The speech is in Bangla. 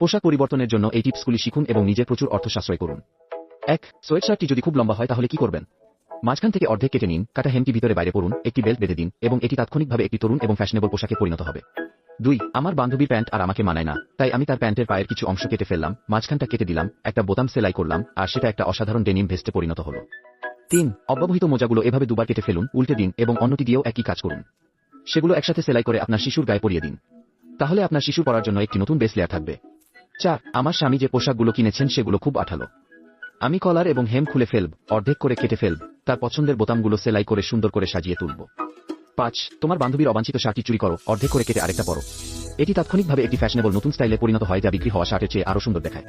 পোশাক পরিবর্তনের জন্য এই টিপসগুলি শিখুন এবং নিজে প্রচুর অর্থ সাশ্রয় করুন। 1. সোয়েটশার্টটি যদি খুব লম্বা হয় তাহলে কি করবেন? মাঝখান থেকে অর্ধেক কেটে নিন, কাটা হেমটি ভিতরে বাইরে পড়ুন, একটি বেল্ট বেঁধে দিন এবং এটি তাৎক্ষণিকভাবে একটি তরুণ এবং ফ্যাশনেবল পোশাকে পরিণত হবে। 2. আমার বান্ধবীর প্যান্ট আর আমাকে মানায় না, তাই আমি তার প্যান্টের পায়ের কিছু অংশ কেটে ফেললাম, মাঝখানটা কেটে দিলাম, একটা বোতাম সেলাই করলাম, আর সেটা একটা অসাধারণ ডেনিম ভেস্টে পরিণত হলো। 3. অব্যবহৃত মোজাগুলো এভাবে দুবার কেটে ফেলুন, উল্টে দিন এবং অন্যটি দিয়েও একই কাজ করুন। সেগুলো একসাথে সেলাই করে আপনার শিশুর গায়ে পরিয়ে দিন। তাহলে আপনার শিশু পরার জন্য একটি নতুন বেস লেয়ার থাকবে। 4. আমার স্বামী যে পোশাকগুলো কিনেছেন সেগুলো খুব আঠালো। আমি কলার এবং হেম খুলে ফেলব, অর্ধেক করে কেটে ফেলব, তার পছন্দের বোতামগুলো সেলাই করে সুন্দর করে সাজিয়ে তুলব। 5. তোমার বান্ধবীর অবাঞ্ছিত শার্টটি চুরি করো, অর্ধেক করে কেটে আরেকটা পরো। এটি তাৎক্ষণিকভাবে একটি ফ্যাশনেবল নতুন স্টাইলে পরিণত হয় যা বিক্রি হওয়া শার্টের চেয়ে আরও সুন্দর দেখায়।